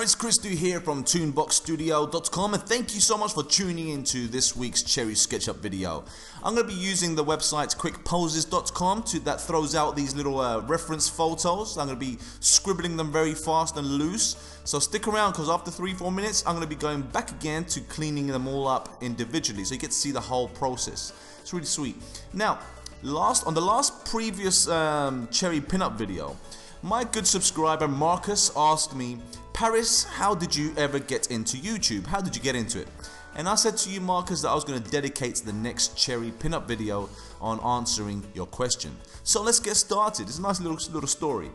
Paris Christou here from toonboxstudio.com, and thank you so much for tuning into this week's Cherry SketchUp video. I'm going to be using the website quickposes.com that throws out these little reference photos. I'm going to be scribbling them very fast and loose, so stick around because after 3-4 minutes I'm going to be going back again to cleaning them all up individually so you get to see the whole process. It's really sweet. Now, on the previous Cherry pinup video, my good subscriber Marcus asked me, Paris, how did you ever get into YouTube? How did you get into it? And I said to you, Marcus, that I was going to dedicate the next Cherry pinup video on answering your question. So let's get started. It's a nice little story.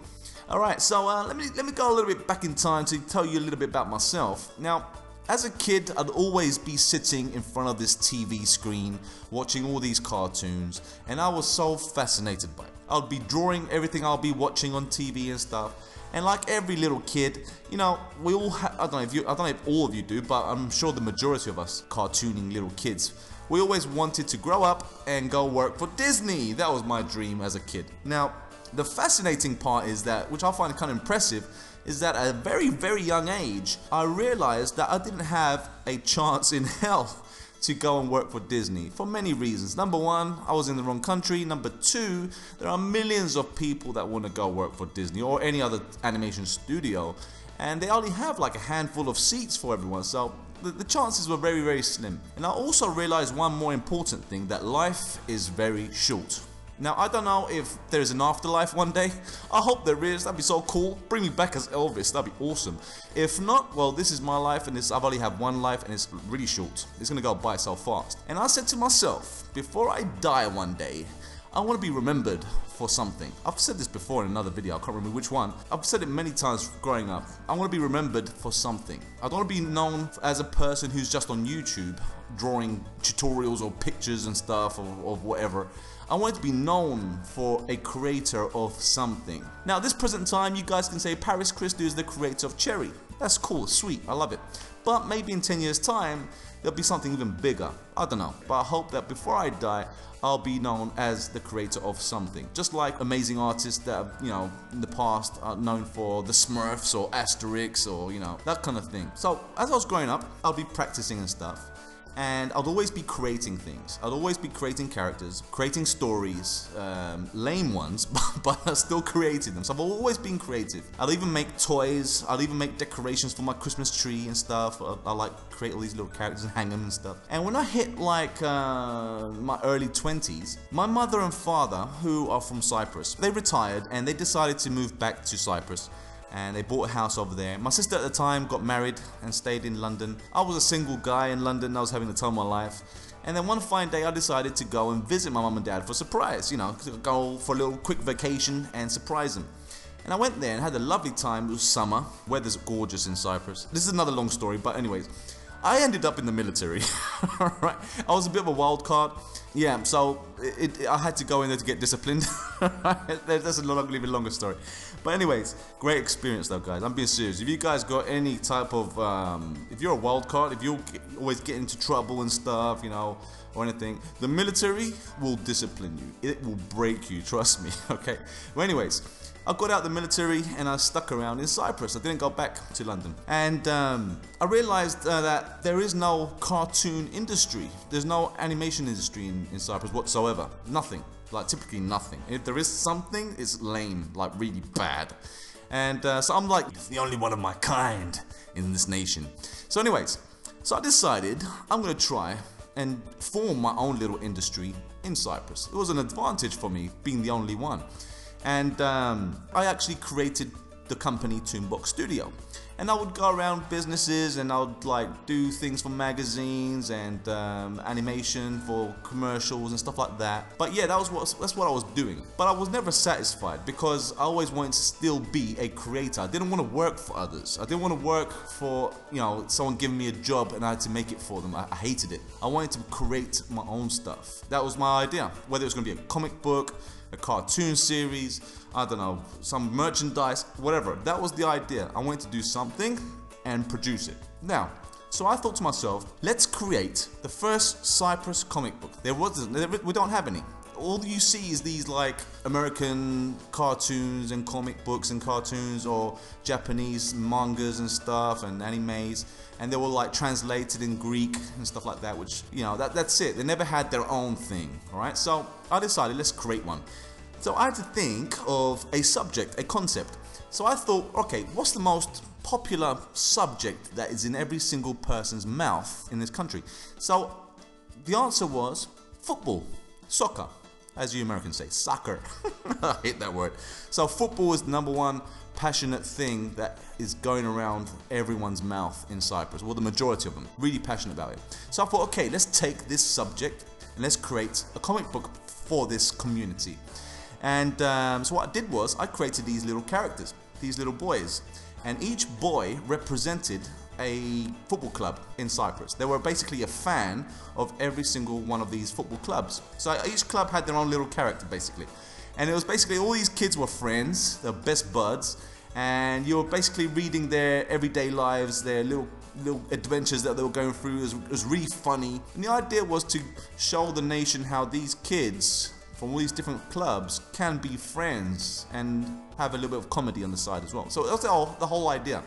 Alright, so let me go a little bit back in time to tell you a little bit about myself. Now, as a kid, I'd always be sitting in front of this TV screen watching all these cartoons, and I was so fascinated by it. I'll be drawing everything I'll be watching on TV and stuff. And like every little kid, you know, we all I don't know if all of you do, but I'm sure the majority of us cartooning little kids, we always wanted to grow up and go work for Disney. That was my dream as a kid. Now, the fascinating part is that, which I find kind of impressive, is that at a very, very young age, I realized that I didn't have a chance in hell to go and work for Disney for many reasons. Number one, I was in the wrong country. Number two, there are millions of people that want to go work for Disney or any other animation studio, and they only have like a handful of seats for everyone, so the chances were very, very slim. And I also realized one more important thing, that life is very short. Now, I don't know if there's an afterlife one day. I hope there is. That'd be so cool. Bring me back as Elvis. That'd be awesome. If not, well, this is my life, and I've only have one life, and it's really short. It's gonna go by so fast. And I said to myself, before I die one day, I want to be remembered for something. I've said this before in another video, I can't remember which one. I've said it many times growing up. I want to be remembered for something. I don't want to be known as a person who's just on YouTube drawing tutorials or pictures and stuff or whatever. I want to be known for a creator of something. Now, at this present time, you guys can say Paris Christou is the creator of Cherry. That's cool, sweet, I love it. But maybe in 10 years' time, there'll be something even bigger. I don't know. But I hope that before I die, I'll be known as the creator of something. Just like amazing artists that have, you know, in the past are known for the Smurfs or Asterix or, you know, that kind of thing. So, as I was growing up, I'll be practicing and stuff. And I'd always be creating things. I'd always be creating characters, creating stories, lame ones, but I still created them. So I've always been creative. I'll even make toys. I'll even make decorations for my Christmas tree and stuff. I like create all these little characters and hang them and stuff. And when I hit like my early 20s, my mother and father, who are from Cyprus, they retired and they decided to move back to Cyprus. And they bought a house over there. My sister at the time got married and stayed in London. I was a single guy in London. I was having the time of my life. And then one fine day I decided to go and visit my mum and dad for a surprise. You know, go for a little quick vacation and surprise them. And I went there and had a lovely time. It was summer. Weather's gorgeous in Cyprus. This is another long story, but anyways. I ended up in the military. Right? I was a bit of a wild card. Yeah, so I had to go in there to get disciplined. That's a longer story. But anyways, great experience though, guys. I'm being serious. If you guys got any type of, if you're a wild card, if you always get into trouble and stuff, you know, or anything, the military will discipline you. It will break you, trust me, okay? Well, anyways, I got out the military and I stuck around in Cyprus. I didn't go back to London. And I realized that there is no cartoon industry. There's no animation industry in Cyprus whatsoever. Nothing. Like, typically nothing. If there is something, it's lame, like really bad. And so I'm like, the only one of my kind in this nation. So anyways, so I decided I'm gonna try and form my own little industry in Cyprus. It was an advantage for me being the only one. And I actually created the company Toonbox Studio. And I would go around businesses and I would like do things for magazines and animation for commercials and stuff like that. But yeah, that's what I was doing. But I was never satisfied because I always wanted to still be a creator. I didn't want to work for others. I didn't want to work for, you know, someone giving me a job and I had to make it for them. I hated it. I wanted to create my own stuff. That was my idea. Whether it was going to be a comic book, a cartoon series, I don't know, some merchandise, whatever. That was the idea. I wanted to do something and produce it. Now, so I thought to myself, let's create the first Cyprus comic book. We don't have any. all you see is these like American cartoons and comic books and cartoons, or Japanese mangas and stuff and animes, and they were like translated in Greek and stuff like that, which, you know, that's it. They never had their own thing, alright? So I decided, let's create one. So I had to think of a subject, a concept. So I thought, okay, what's the most popular subject that is in every single person's mouth in this country? So the answer was football, soccer, as you Americans say, soccer. I hate that word. So football is the #1 passionate thing that is going around everyone's mouth in Cyprus. Well, the majority of them, really passionate about it. So I thought, okay, let's take this subject and let's create a comic book for this community. And so what I did was I created these little characters, these little boys, and each boy represented a football club in Cyprus. They were basically a fan of every single one of these football clubs. So each club had their own little character basically. And it was basically all these kids were friends, they're best buds, and you were basically reading their everyday lives, their little adventures that they were going through. It was really funny. And the idea was to show the nation how these kids from all these different clubs can be friends and have a little bit of comedy on the side as well. So that's the whole idea.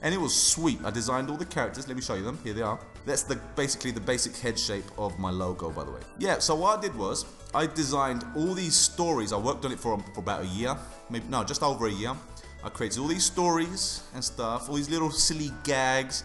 And it was sweet. I designed all the characters. Let me show you them. Here they are. That's basically the basic head shape of my logo, by the way. Yeah, so what I did was I designed all these stories. I worked on it for about a year. Maybe, no, just over a year. I created all these stories and stuff, all these little silly gags,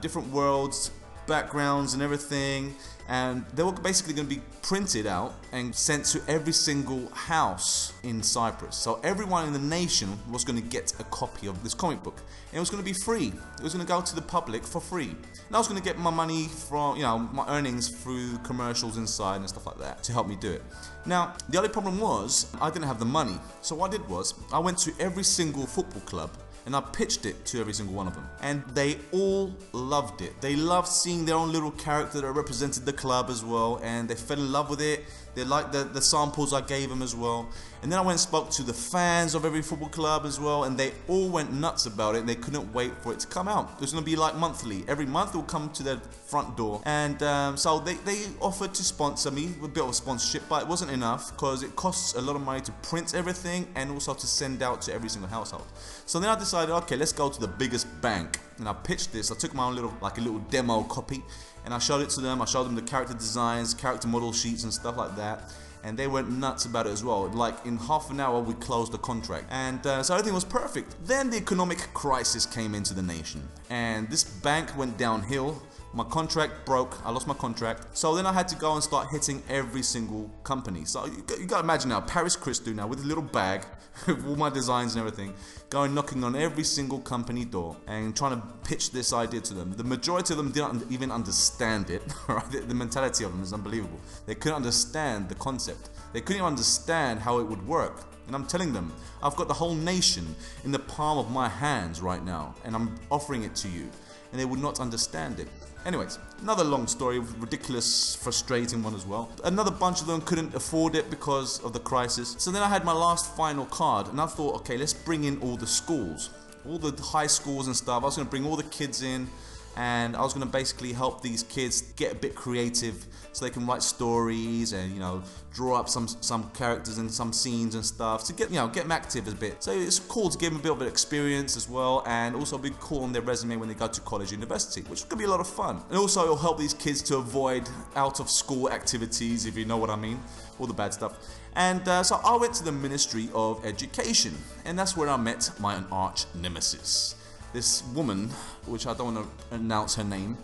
different worlds, backgrounds and everything, and they were basically going to be printed out and sent to every single house in Cyprus. So everyone in the nation was going to get a copy of this comic book, and it was going to be free. It was going to go to the public for free, and I was going to get my money from, you know, my earnings through commercials inside and stuff like that to help me do it. Now the only problem was I didn't have the money, so what I did was I went to every single football club and I pitched it to every single one of them, and they all loved it. They loved seeing their own little character that represented the club as well, and they fell in love with it. They liked the samples I gave them as well. And then I went and spoke to the fans of every football club as well, and they all went nuts about it, and they couldn't wait for it to come out. It was going to be like monthly. Every month it would come to their front door, and so they offered to sponsor me with a bit of a sponsorship, but it wasn't enough because it costs a lot of money to print everything and also to send out to every single household. So then I decided, okay, let's go to the biggest bank, and I pitched this. I took my own little demo copy, and I showed it to them. I showed them the character designs, character model sheets and stuff like that, and they went nuts about it as well. Like in half an hour we closed the contract, and so everything was perfect. Then the economic crisis came into the nation, and this bank went downhill. My contract broke, I lost my contract. So then I had to go and start hitting every single company. So you gotta imagine now, Paris Christou now with a little bag with all my designs and everything, going knocking on every single company door and trying to pitch this idea to them. The majority of them didn't even understand it, right? The mentality of them is unbelievable. They couldn't understand the concept. They couldn't even understand how it would work. And I'm telling them, I've got the whole nation in the palm of my hands right now, and I'm offering it to you, and they would not understand it. Anyways, another long story, ridiculous, frustrating one as well. Another bunch of them couldn't afford it because of the crisis. So then I had my last final card, and I thought, okay, let's bring in all the schools, all the high schools and stuff. I was going to bring all the kids in, and I was going to basically help these kids get a bit creative so they can write stories and, you know, draw up some characters and some scenes and stuff to get, you know, get them active a bit. So it's cool to give them a bit of an experience as well, and also be cool on their resume when they go to college, university, which is going to be a lot of fun. And also it'll help these kids to avoid out of school activities, if you know what I mean, all the bad stuff. And so I went to the Ministry of Education, and that's where I met my arch nemesis. This woman, which I don't want to announce her name.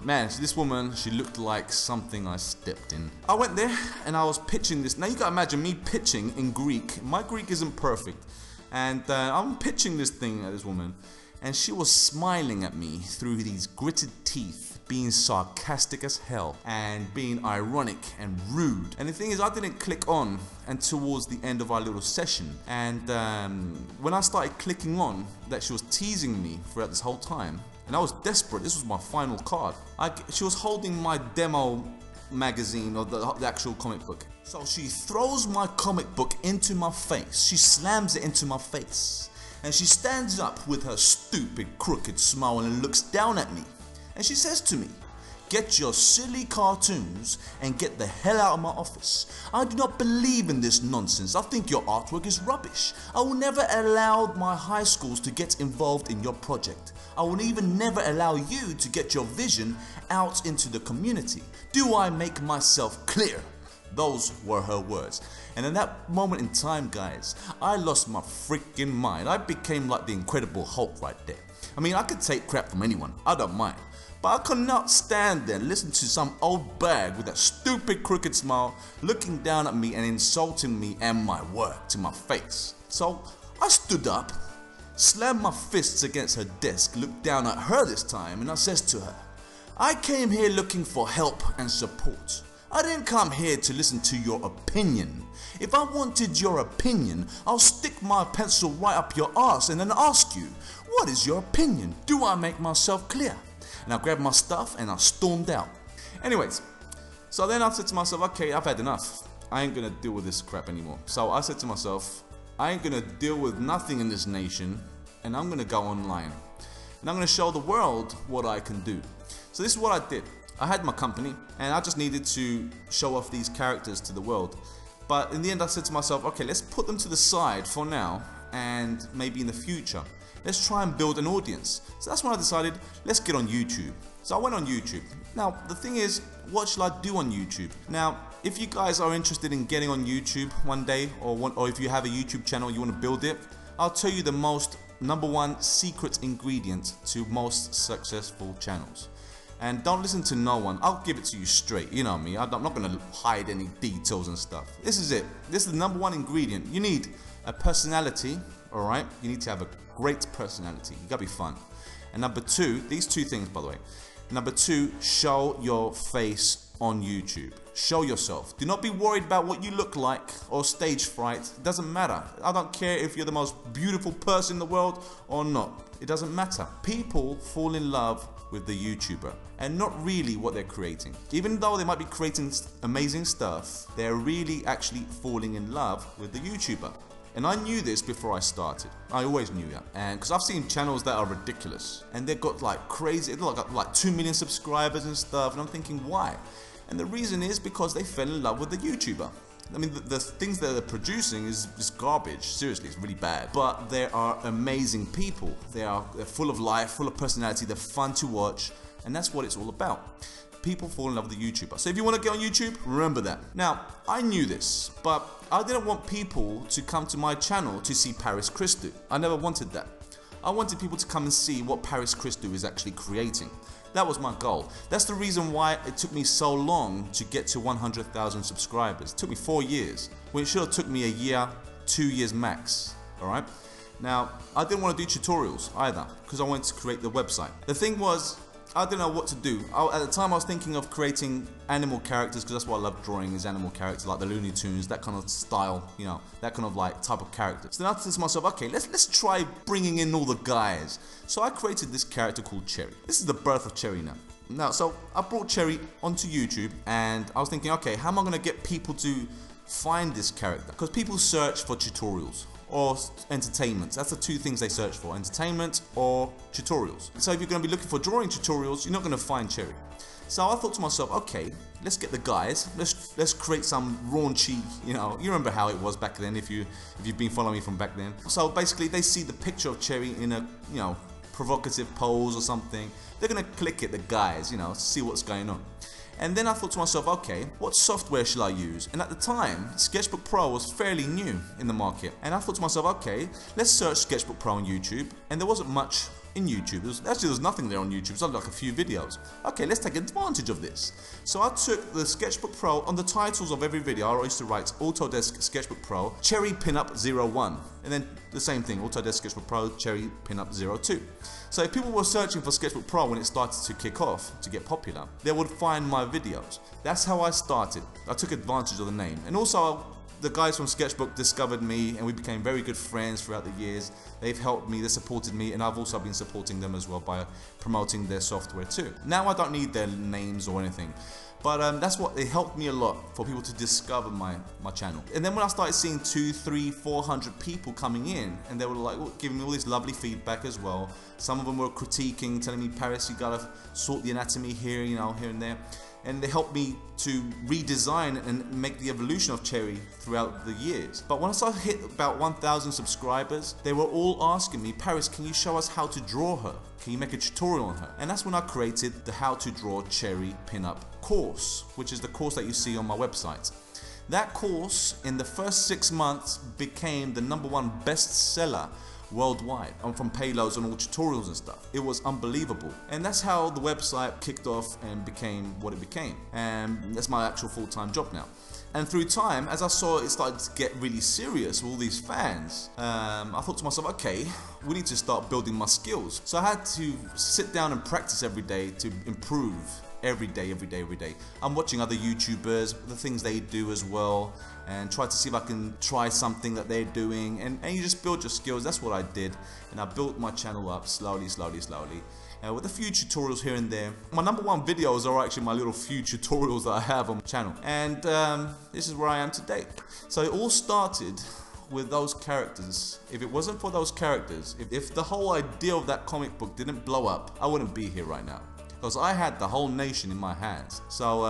Man, this woman, she looked like something I stepped in. I went there and I was pitching this. Now you gotta imagine me pitching in Greek. My Greek isn't perfect. And I'm pitching this thing at this woman, and she was smiling at me through these gritted teeth, being sarcastic as hell and being ironic and rude. And the thing is, I didn't click on until towards the end of our little session. And when I started clicking on that she was teasing me throughout this whole time, and I was desperate, this was my final card. She was holding my demo magazine or the actual comic book. So she throws my comic book into my face. She slams it into my face. And she stands up with her stupid, crooked smile and looks down at me. And she says to me, get your silly cartoons and get the hell out of my office. I do not believe in this nonsense. I think your artwork is rubbish. I will never allow my high schools to get involved in your project. I will even never allow you to get your vision out into the community. Do I make myself clear? Those were her words. And in that moment in time, guys, I lost my freaking mind. I became like the Incredible Hulk right there. I mean, I could take crap from anyone, I don't mind. But I could not stand there and listen to some old bag with that stupid crooked smile looking down at me and insulting me and my work to my face. So I stood up, slammed my fists against her desk, looked down at her this time, and I says to her, I came here looking for help and support. I didn't come here to listen to your opinion. If I wanted your opinion, I'll stick my pencil right up your arse and then ask you, what is your opinion? Do I make myself clear? And I grabbed my stuff and I stormed out. Anyways, so then I said to myself, okay, I've had enough. I ain't gonna deal with this crap anymore. So I said to myself, I ain't gonna deal with nothing in this nation, and I'm gonna go online. And I'm gonna show the world what I can do. So this is what I did. I had my company and I just needed to show off these characters to the world. But in the end I said to myself, okay, let's put them to the side for now, and maybe in the future let's try and build an audience. So that's when I decided, let's get on YouTube. So I went on YouTube. Now the thing is, what shall I do on YouTube? Now if you guys are interested in getting on YouTube one day, or if you have a YouTube channel you want to build it, I'll tell you the #1 secret ingredient to most successful channels. And don't listen to no one. I'll give it to you straight. You know me. I'm not going to hide any details and stuff. This is it. This is the #1 ingredient. You need a personality, alright? You need to have a great personality. You got to be fun. And #2, these two things by the way. #2, show your face on YouTube. Show yourself. Do not be worried about what you look like or stage fright. It doesn't matter. I don't care if you're the most beautiful person in the world or not. It doesn't matter. People fall in love with the YouTuber and not really what they're creating. Even though they might be creating amazing stuff, they're really actually falling in love with the YouTuber. And I knew this before I started. I always knew that. And because I've seen channels that are ridiculous and they've got like crazy, they've got like 2 million subscribers and stuff, and I'm thinking why? And the reason is because they fell in love with the YouTuber. I mean, the things that they're producing is garbage. Seriously, it's really bad. But they are amazing people. They're full of life, full of personality. They're fun to watch, and that's what it's all about. People fall in love with the YouTuber. So if you want to get on YouTube, remember that. Now, I knew this, but I didn't want people to come to my channel to see Paris Christou. I never wanted that. I wanted people to come and see what Paris Christou is actually creating. That was my goal. That's the reason why it took me so long to get to 100,000 subscribers. It took me 4 years, when it should have took me a year, 2 years max. Alright? Now, I didn't want to do tutorials either, because I wanted to create the website. The thing was, I didn't know what to do. At the time I was thinking of creating animal characters, because that's what I love drawing, is animal characters like the Looney Tunes, that kind of style, you know, that kind of like type of character. So then I said to myself, okay, let's try bringing in all the guys. So I created this character called Cherry. This is the birth of Cherry now. So I brought Cherry onto YouTube and I was thinking, okay, how am I going to get people to find this character? Because people search for tutorials or entertainment. That's the two things they search for, entertainment or tutorials. So if you're going to be looking for drawing tutorials, you're not going to find Cherry. So I thought to myself, okay, let's get the guys, let's create some raunchy, you know, you remember how it was back then if you've been following me from back then. So basically they see the picture of Cherry in a, you know, provocative pose or something. They're going to click it, the guys, you know, see what's going on. And then I thought to myself, okay, what software shall I use? And at the time, Sketchbook Pro was fairly new in the market. And I thought to myself, okay, let's search Sketchbook Pro on YouTube. And there wasn't much in YouTube. There was nothing there on YouTube. It was only like a few videos. Okay, let's take advantage of this. So I took the Sketchbook Pro, on the titles of every video, I used to write Autodesk Sketchbook Pro, Cherry Pinup 01. And then the same thing, Autodesk Sketchbook Pro, Cherry Pinup 02. So if people were searching for Sketchbook Pro when it started to kick off, to get popular, they would find my videos. That's how I started. I took advantage of the name. And also, the guys from Sketchbook discovered me and we became very good friends throughout the years. They've helped me, they supported me, and I've also been supporting them as well by promoting their software too. Now I don't need their names or anything. But that's what, it helped me a lot for people to discover my channel. And then when I started seeing 200, 300, 400 people coming in, and they were like giving me all this lovely feedback as well. Some of them were critiquing, telling me, Paris, you gotta sort the anatomy here, you know, here and there. And they helped me to redesign and make the evolution of Cherry throughout the years. But when I started to hit about 1,000 subscribers, they were all asking me, Paris, can you show us how to draw her? Can you make a tutorial on her? And that's when I created the How to Draw Cherry Pinup course, which is the course that you see on my website. That course, in the first 6 months, became the #1 bestseller worldwide. I'm from payloads and all tutorials and stuff. It was unbelievable. And that's how the website kicked off and became what it became. And that's my actual full-time job now. And through time, as I saw it started to get really serious with all these fans, I thought to myself, okay, we need to start building my skills. So I had to sit down and practice every day to improve. Every day. I'm watching other YouTubers, the things they do as well, and try to see if I can try something that they're doing, and you just build your skills. That's what I did, and I built my channel up slowly, with a few tutorials here and there. My #1 videos are actually my little few tutorials that I have on my channel, and this is where I am today. So it all started with those characters. If it wasn't for those characters, if the whole idea of that comic book didn't blow up, I wouldn't be here right now. Because I had the whole nation in my hands. So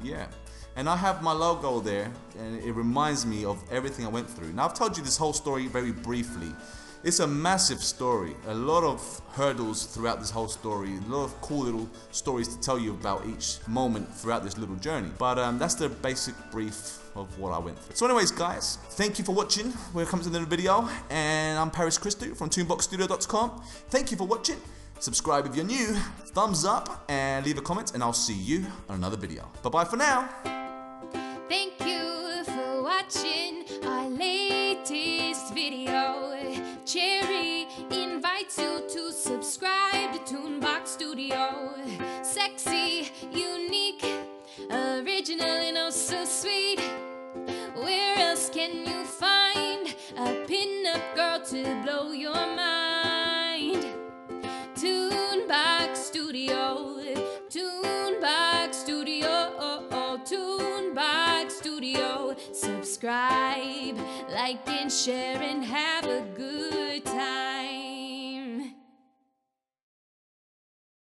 yeah, and I have my logo there, and it reminds me of everything I went through. Now I've told you this whole story very briefly. It's a massive story, a lot of hurdles throughout this whole story, a lot of cool little stories to tell you about each moment throughout this little journey. But that's the basic brief of what I went through. So anyways guys, thank you for watching. We're coming to the end of the video, and I'm Paris Christou from toonboxstudio.com. Thank you for watching. Subscribe if you're new, thumbs up, and leave a comment, and I'll see you on another video. Bye-bye for now. Thank you for watching our latest video. Cherry invites you to subscribe to Toonbox Studio. Sexy, unique, original, and oh so sweet. Where else can you find a pin-up girl to blow your mind? Toonbox Studio, Toonbox Studio, Toonbox Studio. Subscribe, like and share, and have a good time.